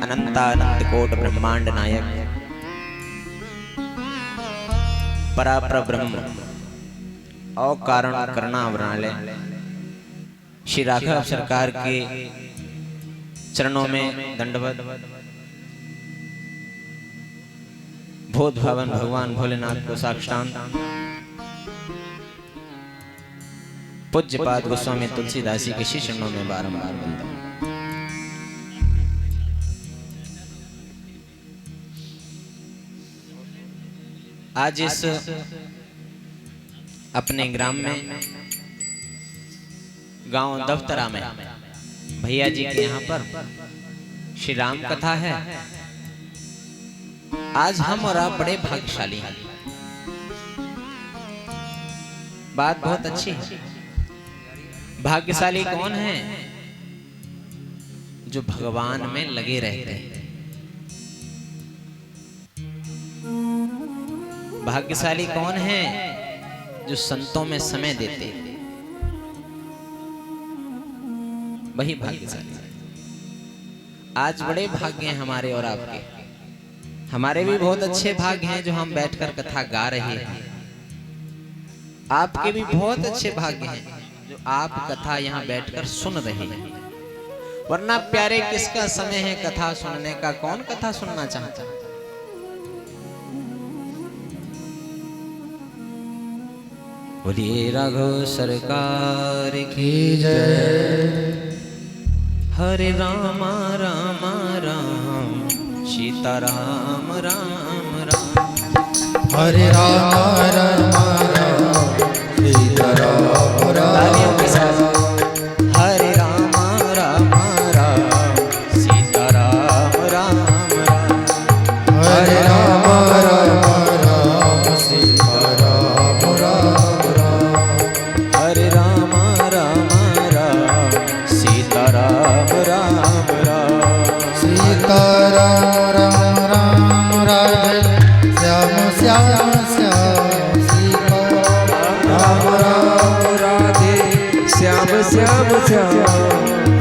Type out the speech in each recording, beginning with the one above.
अनंतानंत coat ब्रह्मांड नायक परापर ब्रह्म और कारण करणावरणालय श्री राघव सरकार के चरणों में दंडवत। भूत भवन भगवान भोलेनाथ को साक्षात पूज्यपाद गोस्वामी तुलसीदास जी के श्री चरणों में बारंबार वंदन। आज इस अपने ग्राम में गांव दफ्तरा में भैया जी के यहाँ पर श्री राम कथा है। आज हम और आप बड़े भाग्यशाली हैं। बात बहुत अच्छी है। भाग्यशाली कौन है? जो भगवान में लगे रहते हैं। भाग्यशाली कौन है? जो संतों में समय देते हैं। वही भाग्यशाली। आज बड़े भाग्य हैं हमारे और आपके। हमारे भी बहुत अच्छे भाग्य हैं जो हम बैठकर कथा गा रहे हैं। आपके भी बहुत अच्छे भाग्य हैं जो आप कथा यहाँ बैठकर सुन रहे हैं। वरना प्यारे किसका समय है कथा सुनने का? कौन कथा सुनना चाहता है? बोलिए राघव सरकार की जय। हरे राम राम राम सीता राम राम राम। हरे राम राम राम सीता राम राम। हरे राम राम राम सीता राम राम राम। हरे राम राम राम सीता राम राम राम। हरे राम राम राम सीता राम राम राम। सीता राम राम राम राधे श्याम श्याम श्याम। सीता राम राम राधे श्याम श्याम श्याम।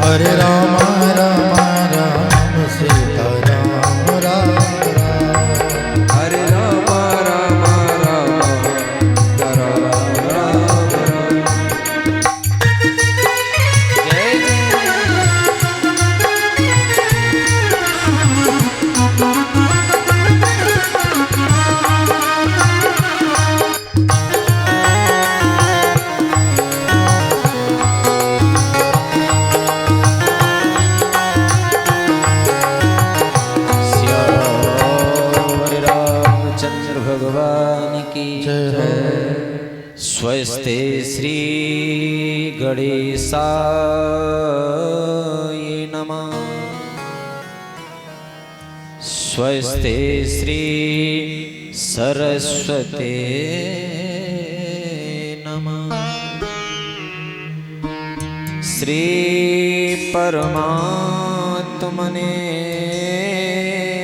हरे राम राम राम सीता राम राम राम। हरे राम राम राम राम राम। जय जय। भगवान की जय। स्वस्ते श्री गणेशाय नमः। स्वस्ते श्री सरस्वते नमः। श्री परमात्मने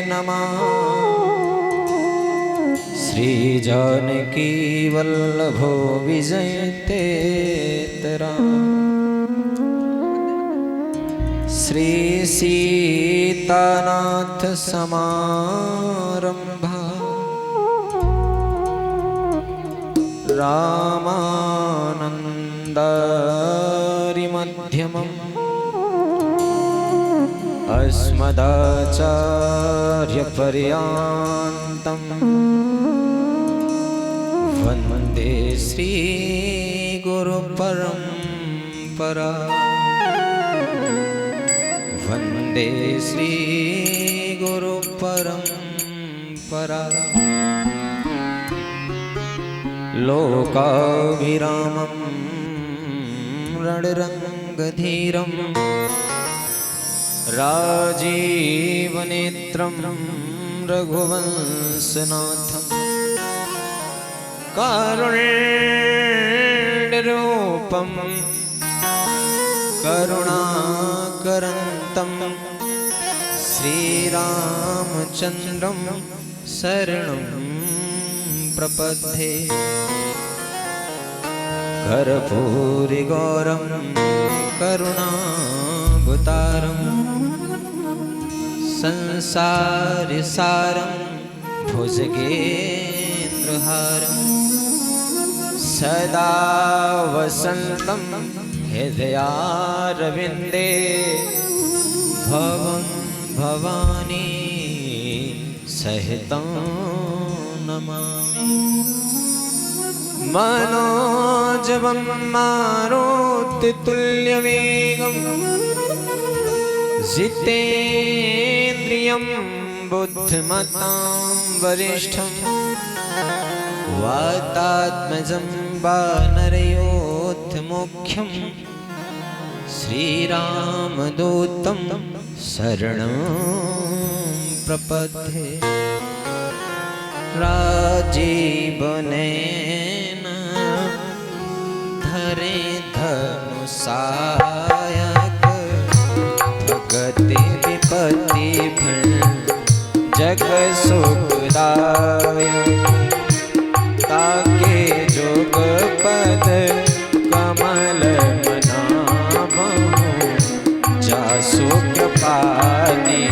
नमः। श्री जानकी वल्लभो विजयतेतरा। श्री सीतानाथ समारंभा। रामानंदारि मध्यमम्। अस्मदाचार्य पर्यन्तम्। वन्दे श्री गुरु परंपरा। वन्दे श्री गुरु परंपरा। लोकाभिरामं रणरंगधीरं राजीवनेत्रं रघुवंशनाथं। कारुण्यरूपं करुणाकरन्तं श्रीरामचन्द्रं शरणं प्रपद्ये। कर्पूरिगौरं करुणावतारं संसार सारं भुजगेन्द्रहारं सदा वसन्तं हृदयारविन्दे भवं भवानी सहितं नमामि। मनोजवं मारुततुल्यवेगं जितेन्द्रियं बुद्धिमतां वरिष्ठं वातात्मजं वानरयोधमुख्यं श्रीरामदूतं शरणं प्रपद्ये। राजीवनेन धरे धनुषायक भगति विपत्ति जग सुखदायक ताके जोग पद कमल मनावहु जासु कृपानि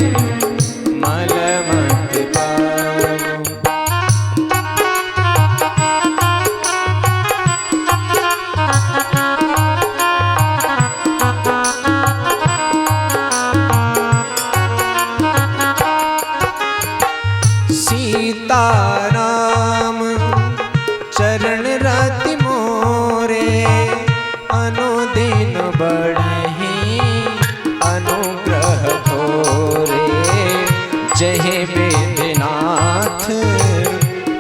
मलमत पावहु। सीताराम चरण रति मोरे अनुदिन बढ़हि अनुग्रह तोरे। जय वेदनाथ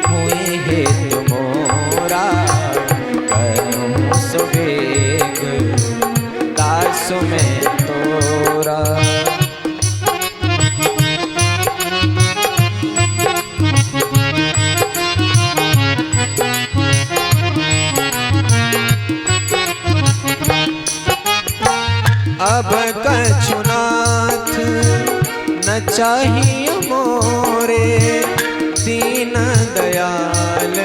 हुए हेतु मोरा करूं सुबेग दासु में तोरा। अब कछुनाथ न चाहिए मोरे दीन दयाल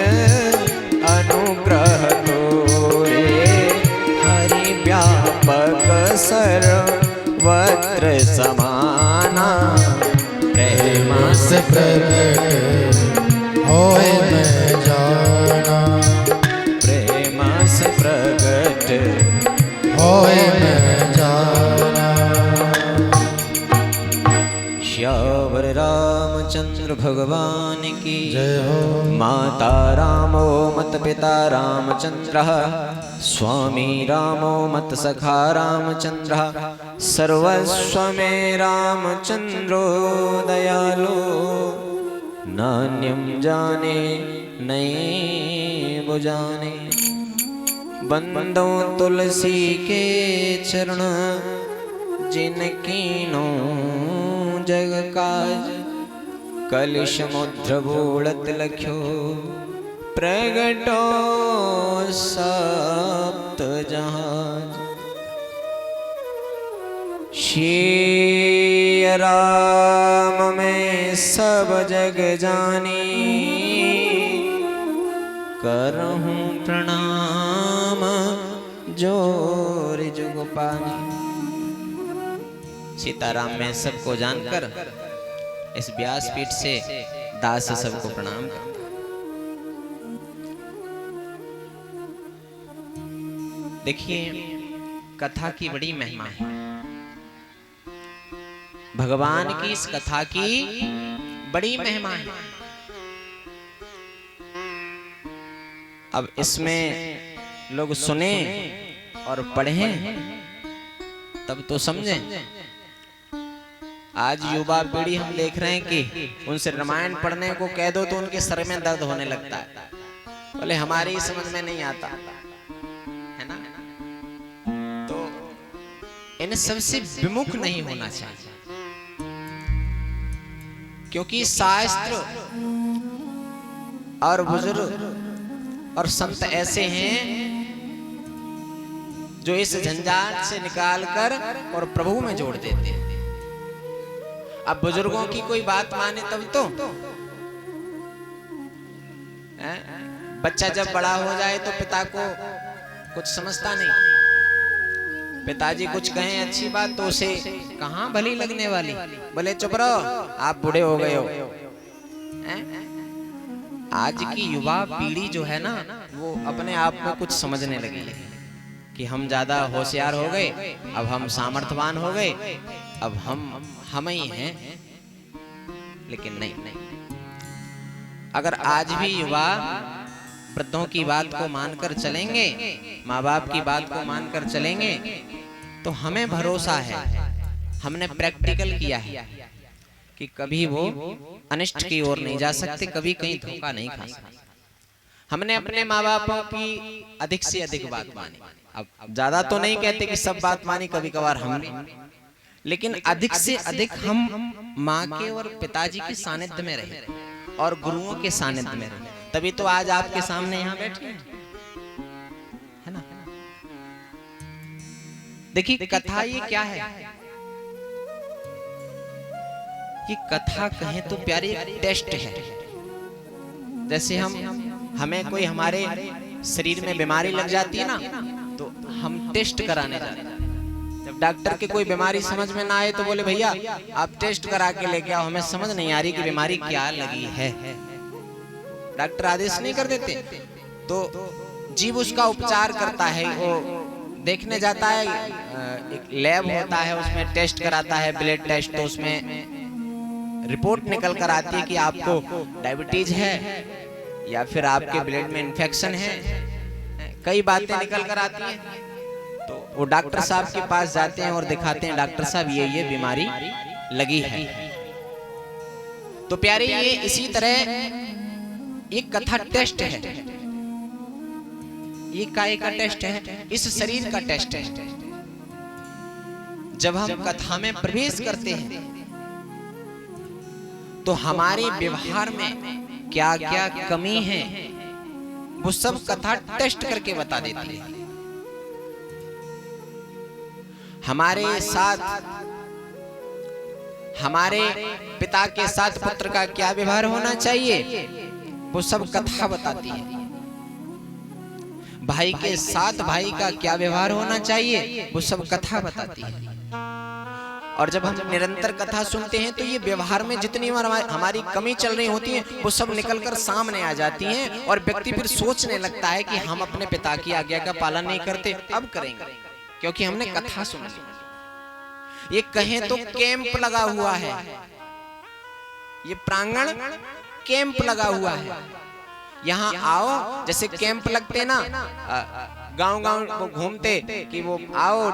अनुग्रह तोरे। हरि व्यापक सर्वत्र समाना प्रेम से प्रगट होए मैं जाना। प्रेम से प्रगट होए मैं जाना। श्यावर रामचंद्र भगवान की जय हो। माता रामो मत पिता रामचंद्र स्वामी रामो मत सखा रामचंद्र सर्वस्व में रामचंद्रो दयालो नान्यं जाने नहीं बुझाने। बंदो तुलसी के चरण जिनकीनो जग काज कलि समुद्र बूढ़त लख्यो प्रगटो सप्त जहाज। श्री राम में सब जग जानी करहूं प्रणाम जोर जुग पानी। सीताराम में सबको जानकर इस व्यासपीठ से दास सबको प्रणाम करता। देखिए कथा की बड़ी महिमा है। भगवान की इस कथा की बड़ी महिमा है। अब इसमें लोग सुने और पढ़ें तब तो समझें। आज युवा पीढ़ी हम देख रहे हैं कि उनसे रामायण पढ़ने को कह दो तो उनके सर में दर्द होने लगता है। बोले हमारी समझ में नहीं आता है ना। तो इन सबसे विमुख नहीं होना चाहिए, क्योंकि शास्त्र और बुजुर्ग और संत ऐसे हैं जो इस झंझाट से निकालकर और प्रभु में जोड़ देते हैं। अब बुजुर्गों की कोई बात माने तब तो बच्चा जब बड़ा हो जाए तो पिता को कुछ समझता नहीं, पिताजी कुछ कहें अच्छी बात तो उसे कहाँ भली लगने वाली, बोले चुप रहो आप बूढ़े हो गए हो। आज की युवा पीढ़ी जो है ना वो अपने आप में कुछ समझने लगी है कि हम ज्यादा होशियार हो गए, अब हम सामर्थ्यवान हो गए, अब हम ही हैं। लेकिन नहीं, अगर आज भी युवा वृद्धों की बात को मानकर चलेंगे, माँ बाप की बात को मानकर चलेंगे, तो हमें भरोसा है, हमने प्रैक्टिकल किया है कि कभी वो अनिष्ट की ओर नहीं जा सकते, कभी कहीं धोखा नहीं खा सकते। हमने अपने माँ बापों की अधिक से अधिक बात मानी। अब ज्यादा तो नहीं कहते कि सब बात मानी, कभी कभार हमने, लेकिन अधिक से अधिक हम माँ के और पिताजी के सानिध्य में रहे और गुरुओं के सानिध्य में रहे, तभी तो आज आपके सामने यहाँ बैठे हैं, है ना। देखिए कथा ये क्या है, ये कथा कहें तो प्यारे एक टेस्ट है। जैसे हमें कोई हमारे शरीर में बीमारी लग जाती है ना, तो हम टेस्ट कराने जाते हैं। जब डॉक्टर के कोई बीमारी समझ में ना आए तो बोले भैया आप टेस्ट करा के लेके आओ, हमें समझ नहीं आ रही कि बीमारी क्या लगी है। डॉक्टर आदेश नहीं कर देते, तो जीव उसका उपचार करता है, वो देखने जाता है, एक लैब होता है उसमें टेस्ट कराता है, ब्लड टेस्ट, तो उसमें रिपोर्ट निकल कर आती है कि आपको डायबिटीज है या फिर आपके ब्लड में इन्फेक्शन है, कई बातें निकल कर आती हैं। तो वो डॉक्टर साहब के पास जाते हैं और दिखाते हैं डॉक्टर साहब ये बीमारी लगी है। तो प्यारे ये इसी तरह एक कथा टेस्ट है, ये काय का टेस्ट है, इस शरीर का टेस्ट है। जब हम कथा में प्रवेश करते हैं तो हमारे व्यवहार में क्या क्या कमी है वो सब कथा टेस्ट करके बता देती है। हमारे साथ, हमारे पिता के साथ पुत्र का क्या व्यवहार होना चाहिए वो सब कथा बताती है। भाई के साथ भाई का क्या व्यवहार होना चाहिए वो सब कथा बताती है। और जब हम निरंतर कथा सुनते हैं तो ये व्यवहार में जितनी हमारी कमी चल रही होती है वो सब निकलकर सामने आ जाती हैं और व्यक्ति फिर सोचने लगता है कि हम अपने पिता की आज्ञा का पालन नहीं करते, अब करेंगे, क्योंकि हमने कथा सुनी। ये कहें तो कैंप लगा हुआ है, ये प्रांगण कैंप लगा हुआ है। यहाँ आओ, जैसे कैंप लगते ना गांव-गांव वो घूमते कि वो आओ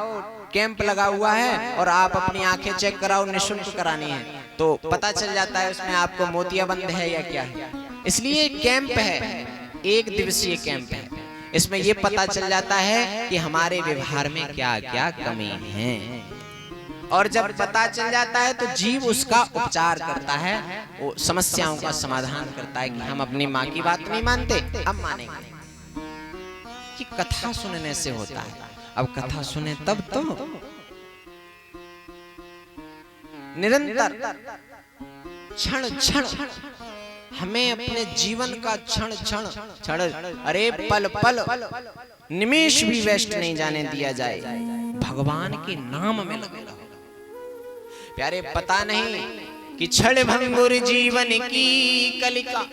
कैंप लगा हुआ है और आप अपनी आंखें चेक कराओ, निःशुल्क करानी है, तो पता चल जाता है उसमें आपको मोतियाबंद है या क्या है। इसलिए कैंप है, एक दिवसीय कैंप है। इसमें ये पता चल जाता है कि हमारे व्यवहार में क्या क्या कमी है, और जब पता चल जाता है तो जीव उसका उपचार करता है, वो समस्याओं का समाधान करता है कि हम अपनी माँ की बात नहीं मानते, अब मानेंगे। कि कथा सुनने से होता है। अब कथा सुने तब तो निरंतर क्षण क्षण हमें अपने जीवन का क्षण क्षण अरे पल पल निमेष भी वेस्ट नहीं जाने दिया जाए, भगवान के नाम में लगे रहो। प्यारे पता नहीं कि क्षण भंगुर जीवन की कलिका,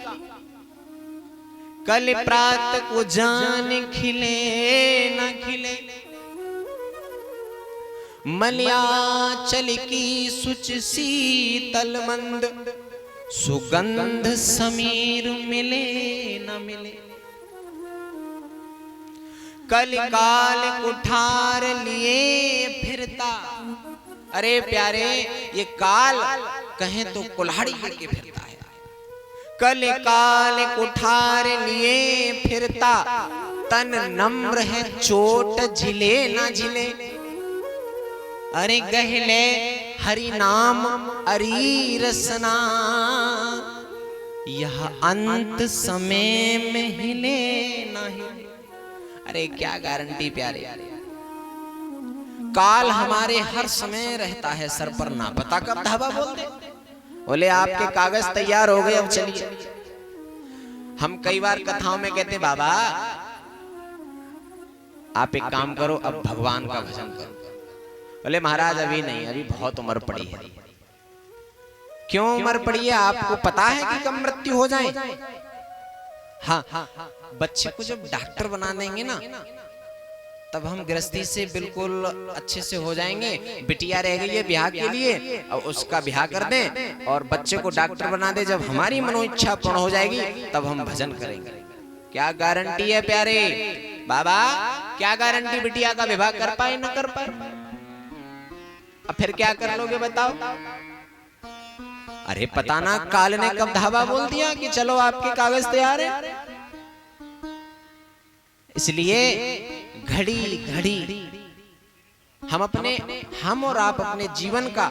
कल प्रात को जान खिले न खिले, मलयाचल की सुच शीतल मंद, सुगंध समीर मिले न मिले, कल काल कुठार लिए फिरता। अरे प्यारे ये काल कहें तो कुल्हाड़ी लेके फिरता है, कल काल कुठार लिए फिरता, तन नम्र है चोट झिले ना झिले, अरे गहले हरि नाम अरी रसना, यह अंत समय में हिले ना हिले। अरे क्या गारंटी प्यारे, काल हमारे हर समय रहता है सर पर, ना पता कब धावा बोल दे। बोले आपके कागज तैयार हो गए, अब चलिए। हम कई बार कथाओं में कहते बाबा आप एक काम करो, अब भगवान का भजन करो। बोले महाराज अभी नहीं, अभी बहुत उम्र पड़ी है। क्यों उम्र पड़ी है? आपको पता है कि कब मृत्यु हो जाए? हाँ, बच्चे को जब डॉक्टर बना देंगे ना, तब हम गृहस्थी से बिल्कुल अच्छे से हो जाएंगे। बिटिया रह गई है ब्याह के लिए, और उसका ब्याह कर दें और बच्चे को डॉक्टर बना दे। जब हमारी मनोइच्छा पूर्ण हो जाएगी तब हम भजन करेंगे। क्या गारंटी है प्यारे बाबा? क्या गारंटी बिटिया का विवाह कर पाए न कर पाए? अब फिर क्या कर लोगे बताओ? अरे पता ना काल ने कब धावा बोल दिया कि चलो आपके कागज तैयार है। इसलिए घड़ी घड़ी हम और आप अपने जीवन का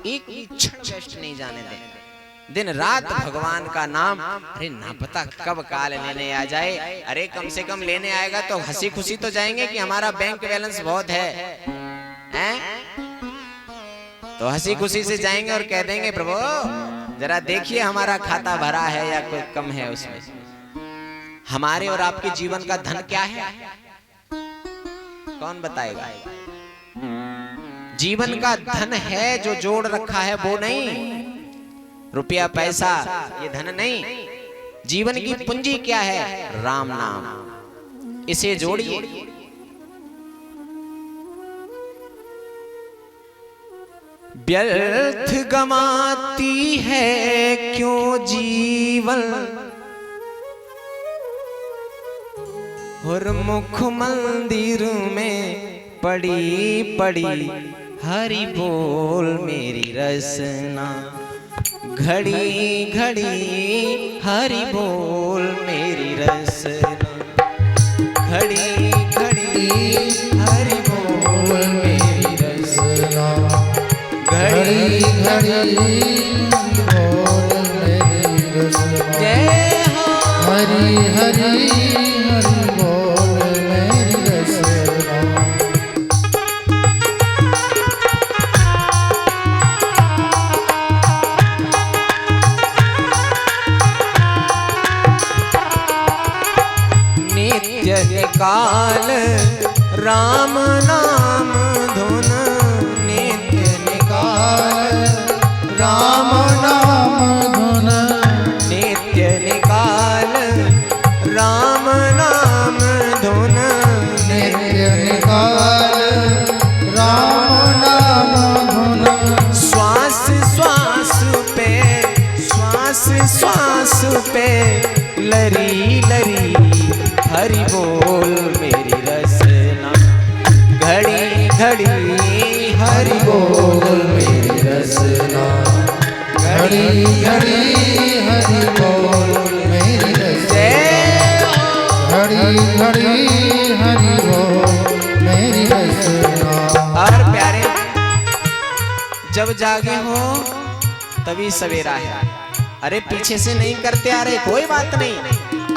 एक क्षण वेस्ट नहीं जाने दें। दिन रात भगवान का नाम। अरे ना पता कब काल लेने आ जाए। अरे कम से कम लेने आएगा तो हंसी खुशी तो जाएंगे कि हमारा बैंक बैलेंस बहुत है, हैं? तो हंसी खुशी से जाएंगे और कह देंगे प्रभु जरा देखिए हमारा खाता भरा है या कोई कम है उसमें। हमारे और आपके जीवन का धन क्या है? कौन बताएगा? जीवन का धन है जो जोड़ रखा है वो नहीं। रुपया पैसा ये धन नहीं। जीवन की पूंजी क्या है? राम नाम। इसे जोड़िए। व्यर्थ गमाती है क्यों जीवन, और मुख मंदिर में पड़ी पड़ी हरि बोल मेरी रसना। घड़ी घड़ी हरि बोल मेरी रसना। घड़ी घड़ी हरि बोल मेरी रसना। घड़ी घड़ी बोल मेरी रसना। जय हो हरि हरि हरि बोल मेरी रसना। नित्य निकाल राम नाम धुन। राम नाम धुन। नित्य निकाल राम नाम धुन। नित्य निकाल राम नाम धुन। श्वास श्वास पे श्वास श्वास पे लरी लरी हरि बोल मेरी रसना। घड़ी घड़ी हरि बोल मेरी रसना। घड़ी घड़ी हरि बोल मेरी रसना। घड़ी घड़ी हरि बोल मेरी रसना। और प्यारे जब जागे हो तभी सवेरा है। अरे पीछे से नहीं करते आ रहे, कोई बात नहीं।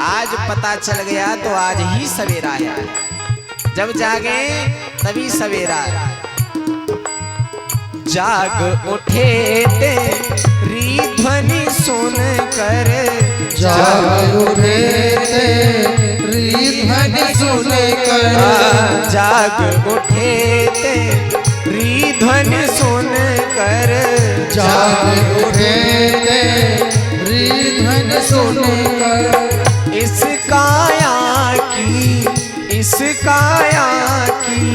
आज पता चल गया तो आज ही सवेरा है। जब जागे तभी सवेरा। जाग उठे तेरी ध्वनि सुन कर। जाग उठे तेरी ध्वनि सुन कर। जाग उठे तेरी ध्वनि सुन कर। जाग उठे तेरी ध्वनि सुन कर। इस काया की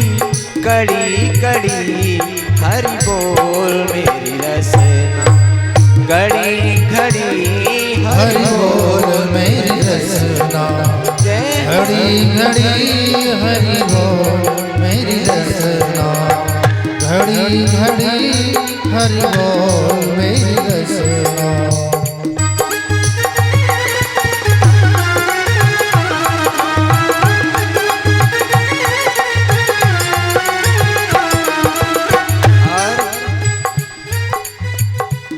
कड़ी कड़ी हरि बोल मेरी रसना। घड़ी घड़ी हरि बोल मेरी रसना। घड़ी घड़ी हरि बोल मेरी रसना। घड़ी घड़ी हरि बोल मेरी रसना।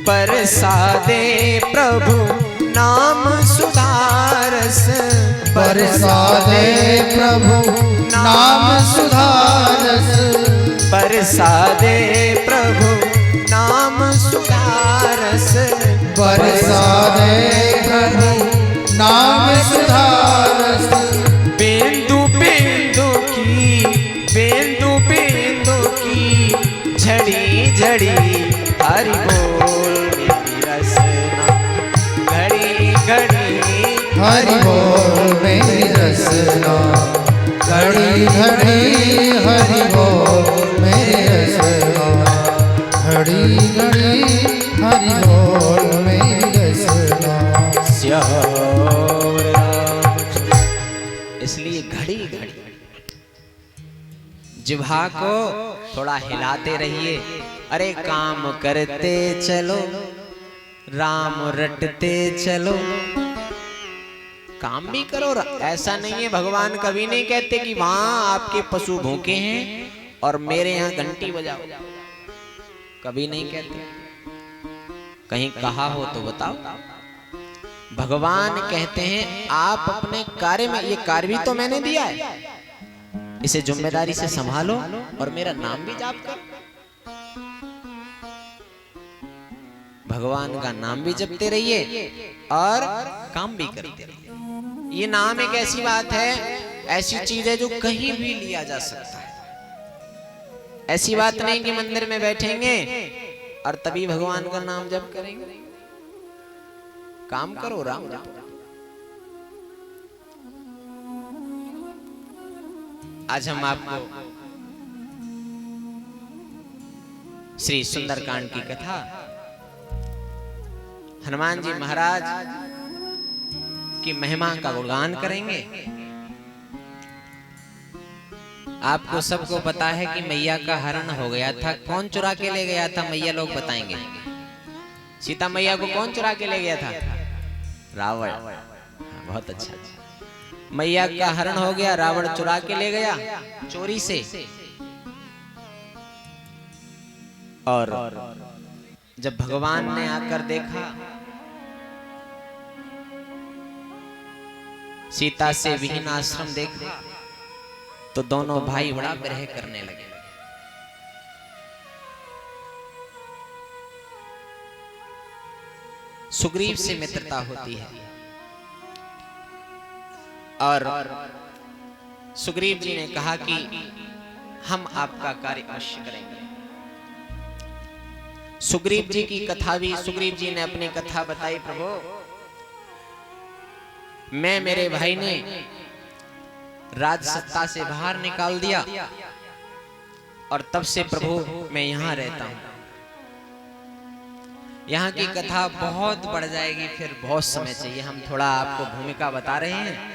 बरसा दे प्रभु नाम सुधारस। बरसा दे प्रभु नाम सुधारस। बरसा दे प्रभु नाम सुधारस। बरसा दे प्रभु नाम सुधारस। बिंदु बिंदु की घड़ी घड़ी हरि बोल मेरी रसना। श्याम राम। इसलिए घड़ी घड़ी जिह्वा को थोड़ा हिलाते रहिए। अरे काम करते चलो, राम रटते चलो। काम भी करो। ऐसा नहीं है, भगवान कभी नहीं कहते कि वहां आपके पशु भूखे हैं और मेरे यहाँ घंटी बजाओ। कभी नहीं कहते। कहीं कहा हो तो बताओ। भगवान कहते हैं आप अपने कार्य में, ये कार्य भी तो मैंने दिया है, इसे जिम्मेदारी से संभालो और मेरा नाम भी जाप करो। भगवान का नाम भी जपते रहिए और काम भी करते रहिए। ये नाम एक ऐसी बात है, ऐसी चीज है जो कहीं भी लिया जा सकता है। ऐसी बात नहीं कि मंदिर में बैठेंगे और तभी भगवान का नाम जप करेंगे। काम करो, राम जपो। आज हम आपको श्री सुंदरकांड की कथा, हनुमान जी महाराज की महिमा का गुणगान करेंगे। आपको सबको पता है कि मैया का हरण हो गया था। कौन चुरा के ले गया था? मैया लोग बताएंगे। सीता मैया को कौन चुरा के ले गया था? रावण। बहुत अच्छा। मैया का हरण हो गया, रावण चुरा के ले गया चोरी से। और जब भगवान ने आकर देखा, सीता से विहीन आश्रम देखा, तो दोनों भाई बड़ा विरह करने लगे। सुग्रीव से मित्रता होती है और सुग्रीव जी ने कहा कि हम आपका कार्य अवश्य करेंगे। सुग्रीव जी की कथा भी, सुग्रीव जी ने अपनी कथा बताई। प्रभु, मैं, मेरे भाई ने राज सत्ता से बाहर निकाल दिया और तब से प्रभु मैं यहां रहता हूं। यहाँ की कथा बहुत बढ़ जाएगी, फिर बहुत समय चाहिए। हम थोड़ा आपको भूमिका बता रहे हैं।